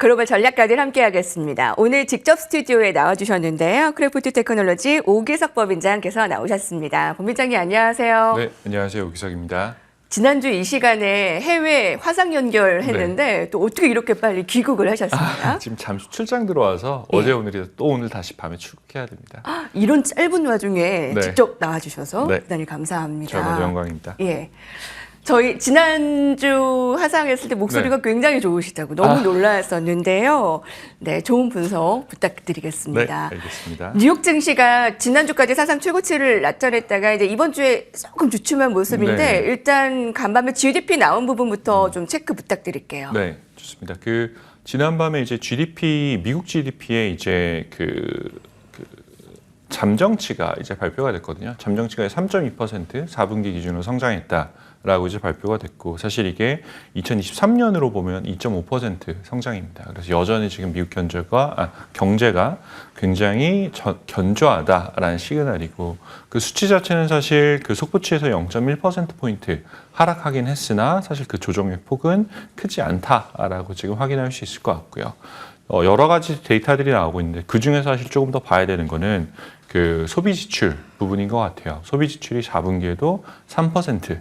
글로벌 전략가들 함께하겠습니다. 오늘 직접 스튜디오에 나와주셨는데요. 크래프트 테크놀로지 오기석 법인장께서 나오셨습니다. 법인장님 안녕하세요. 네, 안녕하세요. 오기석입니다. 지난주 이 시간에 해외 화상 연결했는데 네. 또 어떻게 이렇게 빨리 귀국을 하셨습니까? 지금 잠시 출장 들어와서 예. 어제 오늘이 또 오늘 다시 밤에 출국해야 됩니다. 이런 짧은 와중에 네. 직접 나와주셔서 네. 대단히 감사합니다. 정말 영광입니다. 예. 저희 지난주 화상했을 때 목소리가 굉장히 좋으시다고 너무 놀랐었는데요. 네, 좋은 분석 부탁드리겠습니다. 네, 알겠습니다. 뉴욕 증시가 지난주까지 사상 최고치를 나타냈다가 이제 이번 주에 조금 주춤한 모습인데 네. 일단 간밤에 GDP 나온 부분부터 좀 체크 부탁드릴게요. 네, 좋습니다. 지난밤에 이제 미국 GDP의 이제 잠정치가 이제 발표가 됐거든요. 잠정치가 3.2% 4분기 기준으로 성장했다라고 이제 발표가 됐고, 사실 이게 2023년으로 보면 2.5% 성장입니다. 그래서 여전히 지금 미국 경제가 굉장히 견조하다라는 시그널이고, 그 수치 자체는 사실 그 속보치에서 0.1%포인트 하락하긴 했으나 사실 그 조정의 폭은 크지 않다라고 지금 확인할 수 있을 것 같고요. 여러 가지 데이터들이 나오고 있는데 그 중에서 사실 조금 더 봐야 되는 거는 그 소비 지출 부분인 것 같아요. 소비 지출이 4분기에도 3%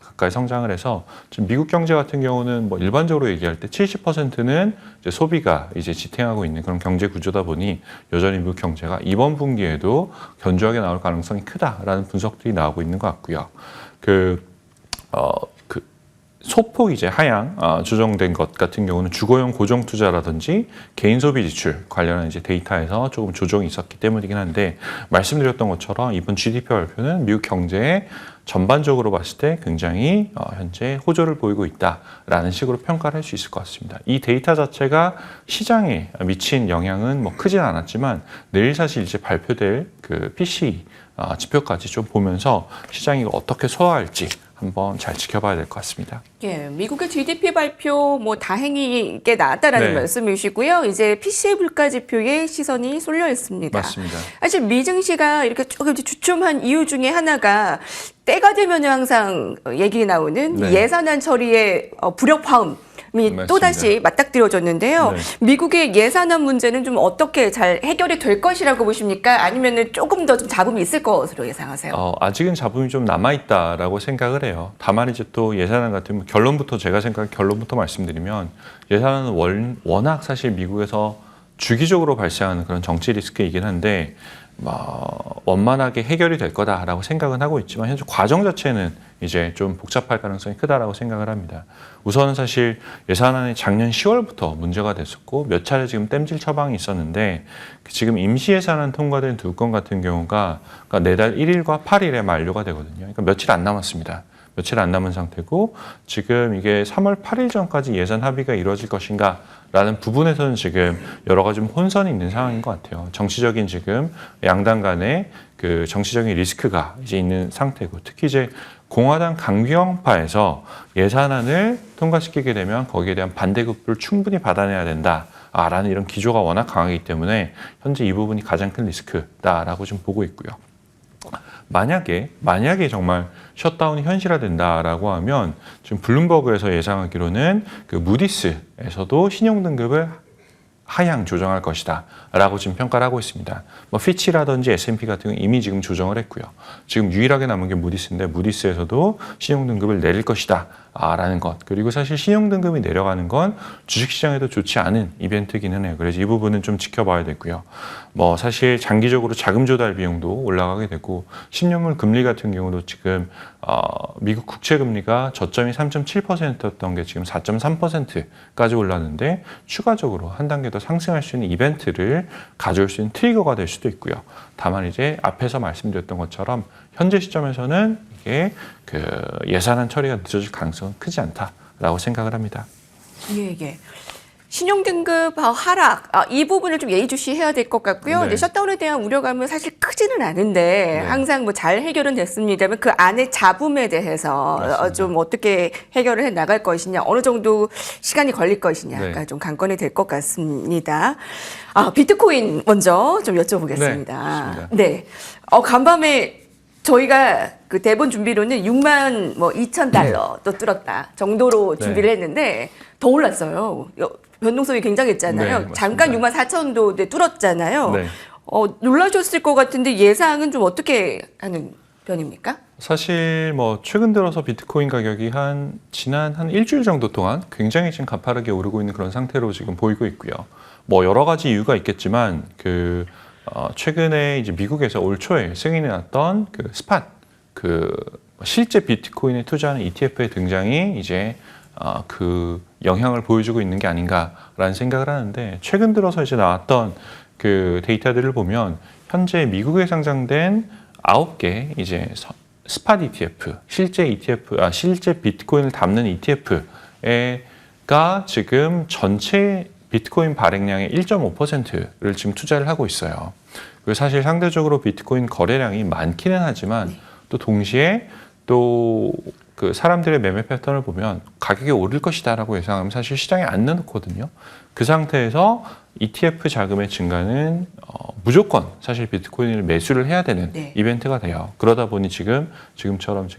가까이 성장을 해서 지금 미국 경제 같은 경우는 뭐 일반적으로 얘기할 때 70%는 이제 소비가 이제 지탱하고 있는 그런 경제 구조다 보니 여전히 미국 경제가 이번 분기에도 견조하게 나올 가능성이 크다라는 분석들이 나오고 있는 것 같고요. 소폭 이제 하향 조정된 것 같은 경우는 주거용 고정 투자라든지 개인 소비 지출 관련한 이제 데이터에서 조금 조정이 있었기 때문이긴 한데, 말씀드렸던 것처럼 이번 GDP 발표는 미국 경제에 전반적으로 봤을 때 굉장히 현재 호조를 보이고 있다라는 식으로 평가를 할 수 있을 것 같습니다. 이 데이터 자체가 시장에 미친 영향은 뭐 크진 않았지만 내일 사실 이제 발표될 그 PCE 지표까지 좀 보면서 시장이 어떻게 소화할지 한번 잘 지켜봐야 될 것 같습니다. 예, 미국의 GDP 발표 뭐 다행이게 나왔다라는 네. 말씀이시고요. 이제 PCE 물가 지표에 시선이 쏠려 있습니다. 맞습니다. 사실 미증시가 이렇게 조금 주춤한 이유 중에 하나가 때가 되면 항상 얘기 나오는 네. 예산안 처리의 불협화음이 맞습니다. 또다시 맞닥뜨려졌는데요. 네. 미국의 예산안 문제는 좀 어떻게 잘 해결이 될 것이라고 보십니까? 아니면 조금 더 좀 잡음이 있을 것으로 예상하세요? 아직은 잡음이 좀 남아있다라고 생각을 해요. 다만 이제 또 예산안 같은 결론부터 말씀드리면, 예산안은 워낙 사실 미국에서 주기적으로 발생하는 그런 정치 리스크이긴 한데 원만하게 해결이 될 거다라고 생각은 하고 있지만 현재 과정 자체는 이제 좀 복잡할 가능성이 크다라고 생각을 합니다. 우선은 사실 예산안이 작년 10월부터 문제가 됐었고 몇 차례 지금 땜질 처방이 있었는데, 지금 임시 예산안 통과된 두 건 같은 경우가 내달 1일과 8일에 만료가 되거든요. 그러니까 며칠 안 남았습니다. 며칠 안 남은 상태고, 지금 이게 3월 8일 전까지 예산 합의가 이루어질 것인가 라는 부분에서는 지금 여러 가지 좀 혼선이 있는 상황인 것 같아요. 정치적인 지금 양당 간의 그 정치적인 리스크가 이제 있는 상태고, 특히 이제 공화당 강경파에서 예산안을 통과시키게 되면 거기에 대한 반대급부를 충분히 받아내야 된다라는 이런 기조가 워낙 강하기 때문에 현재 이 부분이 가장 큰 리스크다라고 좀 보고 있고요. 만약에 정말 셧다운이 현실화된다라고 하면 지금 블룸버그에서 예상하기로는 그 무디스에서도 신용등급을 하향 조정할 것이다 라고 지금 평가를 하고 있습니다. 피치라든지 S&P 같은 경우는 이미 지금 조정을 했고요. 지금 유일하게 남은 게 무디스인데 무디스에서도 신용등급을 내릴 것이다 라는 것. 그리고 사실 신용등급이 내려가는 건 주식시장에도 좋지 않은 이벤트이기는 해요. 그래서 이 부분은 좀 지켜봐야 되고요. 사실 장기적으로 자금 조달 비용도 올라가게 되고, 10년물 금리 같은 경우도 지금 미국 국채 금리가 저점이 3.7%였던 게 지금 4.3%까지 올랐는데, 추가적으로 한 단계 더 상승할 수 있는 이벤트를 가져올 수 있는 트리거가 될 수도 있고요. 다만 이제 앞에서 말씀드렸던 것처럼 현재 시점에서는 이게 그 예산안 처리가 늦어질 가능성은 크지 않다라고 생각을 합니다. 예. 신용등급 하락, 이 부분을 좀 예의주시해야 될 것 같고요. 네. 이제 셧다운에 대한 우려감은 사실 크지는 않은데 네. 항상 잘 해결은 됐습니다만 그 안에 잡음에 대해서 맞습니다. 좀 어떻게 해결을 해 나갈 것이냐, 어느 정도 시간이 걸릴 것이냐가 네. 좀 관건이 될 것 같습니다. 비트코인 먼저 좀 여쭤보겠습니다. 네, 간밤에 저희가 그 대본 준비로는 6만 $2,000 또 뚫었다 정도로 준비를 했는데 더 올랐어요. 변동성이 굉장했잖아요. 네, 잠깐 맞습니다. 64,000도 뚫었잖아요. 네. 놀라셨을 것 같은데 예상은 좀 어떻게 하는 편입니까? 사실 뭐 최근 들어서 비트코인 가격이 지난 한 일주일 정도 동안 굉장히 지금 가파르게 오르고 있는 그런 상태로 지금 보이고 있고요. 뭐 여러 가지 이유가 있겠지만 최근에 이제 미국에서 올 초에 승인해 놨던 스팟 실제 비트코인에 투자하는 ETF의 등장이 이제 영향을 보여주고 있는 게 아닌가라는 생각을 하는데, 최근 들어서 이제 나왔던 데이터들을 보면 현재 미국에 상장된 9개 이제 스팟 ETF, 실제 비트코인을 담는 ETF가 지금 전체 비트코인 발행량의 1.5%를 지금 투자를 하고 있어요. 그리고 사실 상대적으로 비트코인 거래량이 많기는 하지만 또 동시에 사람들의 매매 패턴을 보면 가격이 오를 것이다라고 예상하면 사실 시장에 안 내놓거든요. 그 상태에서 ETF 자금의 증가는 무조건 사실 비트코인을 매수를 해야 되는 이벤트가 돼요. 그러다 보니 지금처럼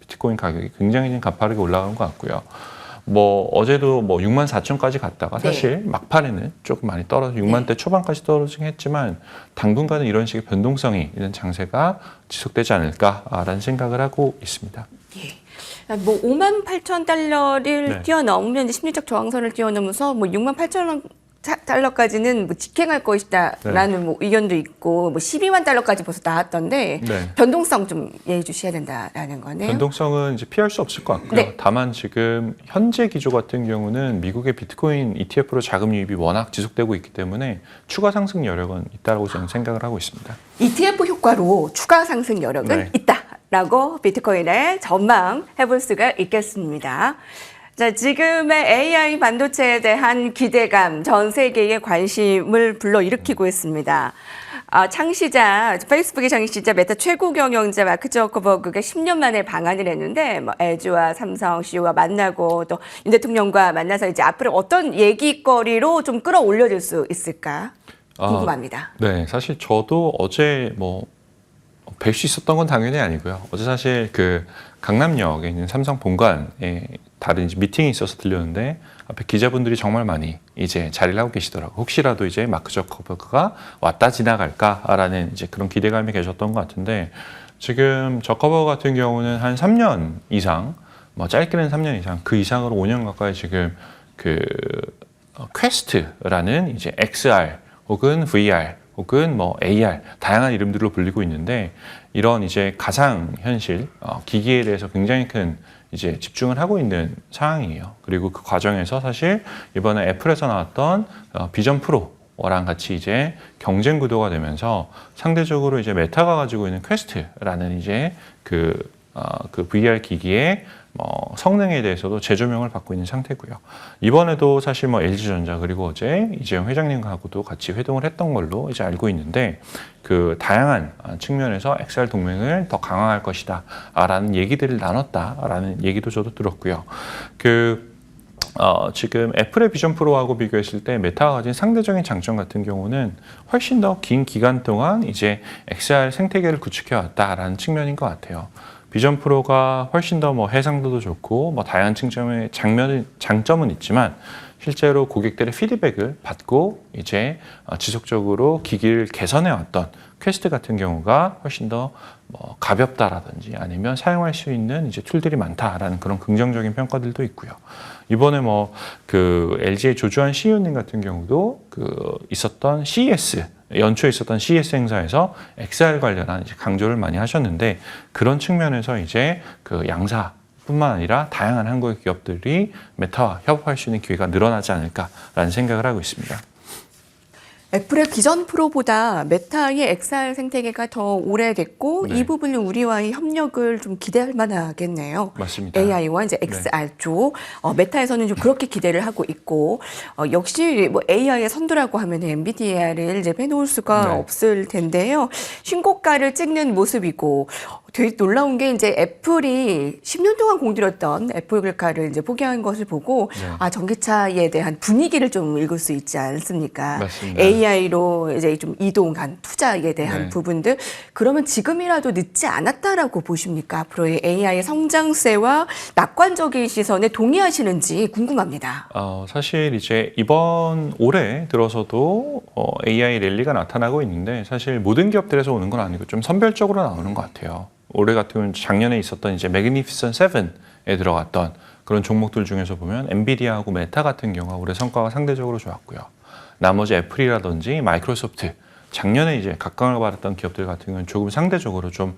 비트코인 가격이 굉장히 지금 가파르게 올라간 것 같고요. 뭐 어제도 64,000까지 갔다가 사실 막판에는 조금 많이 떨어져 60,000대 초반까지 떨어지긴 했지만 당분간은 이런 식의 변동성이 있는 장세가 지속되지 않을까라는 생각을 하고 있습니다. 예. 58,000달러를 뛰어넘으면 이제 심리적 저항선을 뛰어넘어서 68,000달러까지는 직행할 것이다라는 의견도 있고 12만 달러까지 벌써 나왔던데 변동성 좀 예의 주셔야 된다라는 거네요. 변동성은 이제 피할 수 없을 것 같고요. 다만 지금 현재 기조 같은 경우는 미국의 비트코인 ETF로 자금 유입이 워낙 지속되고 있기 때문에 추가 상승 여력은 있다고 저는 생각을 하고 있습니다. ETF 효과로 추가 상승 여력은 있다라고 비트코인에 전망해볼 수가 있겠습니다. 자, 지금의 AI 반도체에 대한 기대감, 전 세계의 관심을 불러일으키고 있습니다. 창시자, 페이스북의 창시자 메타 최고 경영자 마크 저커버그가 10년 만에 방한을 했는데, LG와 삼성 CEO와 만나고 또 윤 대통령과 만나서 이제 앞으로 어떤 얘기거리로 좀 끌어올려질 수 있을까 궁금합니다. 네, 사실 저도 어제 뵐 수 있었던 건 당연히 아니고요. 어제 사실 강남역에 있는 삼성 본관에 다른 이제 미팅이 있어서 들렸는데 앞에 기자분들이 정말 많이 이제 자리를 하고 계시더라고요. 혹시라도 이제 마크 저커버그가 왔다 지나갈까라는 이제 그런 기대감이 계셨던 것 같은데, 지금 저커버그 같은 경우는 한 3년 이상, 짧게는 3년 이상, 그 이상으로 5년 가까이 지금 퀘스트라는 이제 XR 혹은 VR 혹은 AR 다양한 이름들로 불리고 있는데, 이런 이제 가상 현실 기기에 대해서 굉장히 큰 이제 집중을 하고 있는 상황이에요. 그리고 그 과정에서 사실 이번에 애플에서 나왔던 비전 프로랑 같이 이제 경쟁 구도가 되면서 상대적으로 이제 메타가 가지고 있는 퀘스트라는 이제 그 VR 기기의 성능에 대해서도 재조명을 받고 있는 상태고요. 이번에도 사실 LG전자 그리고 어제 이재용 회장님하고도 같이 회동을 했던 걸로 이제 알고 있는데, 다양한 측면에서 XR 동맹을 더 강화할 것이다 라는 얘기들을 나눴다라는 얘기도 저도 들었고요. 지금 애플의 비전 프로하고 비교했을 때 메타가 가진 상대적인 장점 같은 경우는 훨씬 더 긴 기간 동안 이제 XR 생태계를 구축해 왔다라는 측면인 것 같아요. 비전 프로가 훨씬 더 해상도도 좋고 다양한 측면의 장점은 있지만, 실제로 고객들의 피드백을 받고 이제 지속적으로 기기를 개선해 왔던 퀘스트 같은 경우가 훨씬 더 가볍다라든지 아니면 사용할 수 있는 이제 툴들이 많다라는 그런 긍정적인 평가들도 있고요. 이번에 LG의 조주환 CEO님 같은 경우도 있었던 CES 연초에 있었던 CES 행사에서 XR 관련한 이제 강조를 많이 하셨는데, 그런 측면에서 이제 양사뿐만 아니라 다양한 한국의 기업들이 메타와 협업할 수 있는 기회가 늘어나지 않을까라는 생각을 하고 있습니다. 애플의 비전 프로보다 메타의 XR 생태계가 더 오래됐고 이 부분은 우리와의 협력을 좀 기대할 만하겠네요. 맞습니다. AI와 이제 XR 쪽 메타에서는 좀 그렇게 기대를 하고 있고 역시 AI의 선두라고 하면 엔비디아를 이제 빼놓을 수가 없을 텐데요. 신고가를 찍는 모습이고 되게 놀라운 게 이제 애플이 10년 동안 공들였던 애플카를 이제 포기한 것을 보고 네. 전기차에 대한 분위기를 좀 읽을 수 있지 않습니까? 맞습니다. AI로 이제 좀 이동한 투자에 대한 네. 부분들 그러면 지금이라도 늦지 않았다라고 보십니까? 앞으로의 AI의 성장세와 낙관적인 시선에 동의하시는지 궁금합니다. 사실 이제 이번 올해 들어서도 AI 랠리가 나타나고 있는데 사실 모든 기업들에서 오는 건 아니고 좀 선별적으로 나오는 것 같아요. 올해 같은 경우는 작년에 있었던 이제 매그니피센트 세븐에 들어갔던 그런 종목들 중에서 보면 엔비디아하고 메타 같은 경우가 올해 성과가 상대적으로 좋았고요. 나머지 애플이라든지 마이크로소프트 작년에 이제 각광을 받았던 기업들 같은 경우는 조금 상대적으로 좀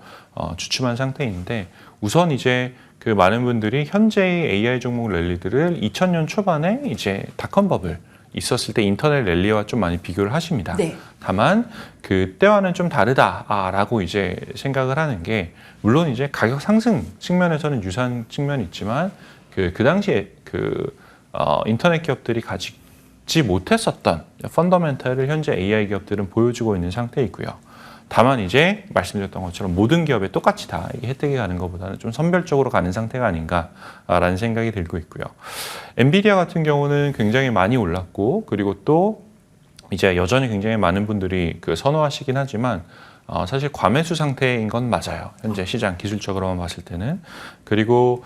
주춤한 상태인데 우선 이제 그 많은 분들이 현재의 AI 종목 랠리들을 2000년 초반에 이제 닷컴 버블 있었을 때 인터넷 랠리와 좀 많이 비교를 하십니다. 네. 다만 그때와는 좀 다르다라고 이제 생각을 하는 게 물론 이제 가격 상승 측면에서는 유사한 측면이 있지만 그 당시에 인터넷 기업들이 가지지 못했었던 펀더멘탈을 현재 AI 기업들은 보여주고 있는 상태이고요. 다만 이제 말씀드렸던 것처럼 모든 기업에 똑같이 다 이게 혜택이 가는 것보다는 좀 선별적으로 가는 상태가 아닌가라는 생각이 들고 있고요. 엔비디아 같은 경우는 굉장히 많이 올랐고 그리고 또 이제 여전히 굉장히 많은 분들이 선호하시긴 하지만 사실 과매수 상태인 건 맞아요. 현재 시장 기술적으로만 봤을 때는. 그리고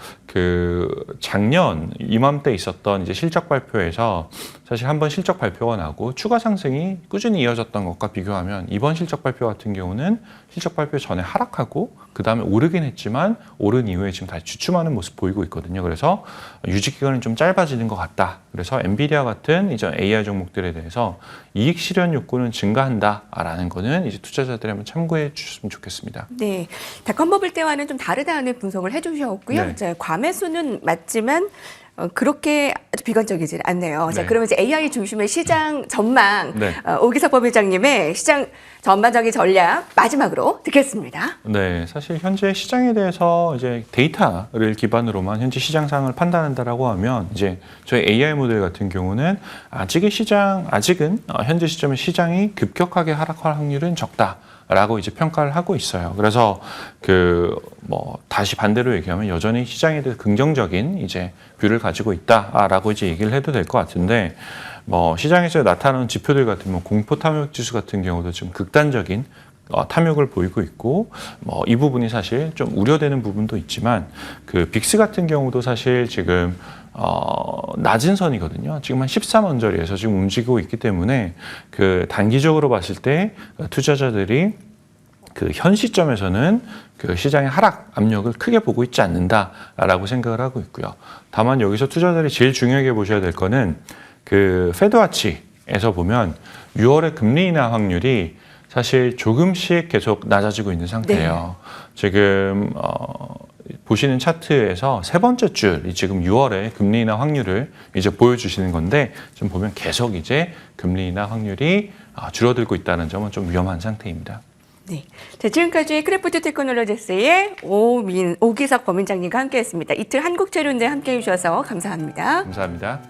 작년 이맘때 있었던 이제 실적 발표에서 사실 한번 실적 발표가 나고 추가 상승이 꾸준히 이어졌던 것과 비교하면 이번 실적 발표 같은 경우는 실적 발표 전에 하락하고 그 다음에 오르긴 했지만 오른 이후에 지금 다시 주춤하는 모습 보이고 있거든요. 그래서 유지 기간이 좀 짧아지는 것 같다. 그래서 엔비디아 같은 이제 AI 종목들에 대해서 이익 실현 욕구는 증가한다라는 거는 이제 투자자들이 한번 참고해 주셨으면 좋겠습니다. 네, 닷컴 버블 때와는 좀 다르다는 분석을 해주셨고요. 네. 자, 과매수는 맞지만 그렇게 아주 비관적이지 않네요. 네. 자, 그러면 이제 AI 중심의 시장 전망, 네. 오기석 법일장님의 시장 전반적인 전략 마지막으로 듣겠습니다. 네, 사실 현재 시장에 대해서 이제 데이터를 기반으로만 현재 시장 상황을 판단한다라고 하면 이제 저희 AI 모델 같은 경우는 아직은 현재 시점에 시장이 급격하게 하락할 확률은 적다라고 이제 평가를 하고 있어요. 그래서 다시 반대로 얘기하면 여전히 시장에 대해서 긍정적인 이제 뷰를 가지고 있다라고 이제 얘기를 해도 될 것 같은데 시장에서 나타나는 지표들 같은 공포 탐욕 지수 같은 경우도 지금 극단적인 탐욕을 보이고 있고 이 부분이 사실 좀 우려되는 부분도 있지만 빅스 같은 경우도 사실 지금 낮은 선이거든요. 지금 한 13원저리에서 지금 움직이고 있기 때문에 단기적으로 봤을 때 투자자들이 현 시점에서는 시장의 하락 압력을 크게 보고 있지 않는다라고 생각을 하고 있고요. 다만 여기서 투자자들이 제일 중요하게 보셔야 될 거는 페드와치에서 보면 6월의 금리 인하 확률이 사실 조금씩 계속 낮아지고 있는 상태예요. 네. 지금 보시는 차트에서 세 번째 줄이 지금 6월에 금리 인하 확률을 이제 보여주시는 건데 지금 보면 계속 이제 금리 인하 확률이 줄어들고 있다는 점은 좀 위험한 상태입니다. 네. 자, 지금까지 크래프트 테크놀로지스의 오기석 법인장님과 함께했습니다. 이틀 한국재료인데 함께해 주셔서 감사합니다. 감사합니다.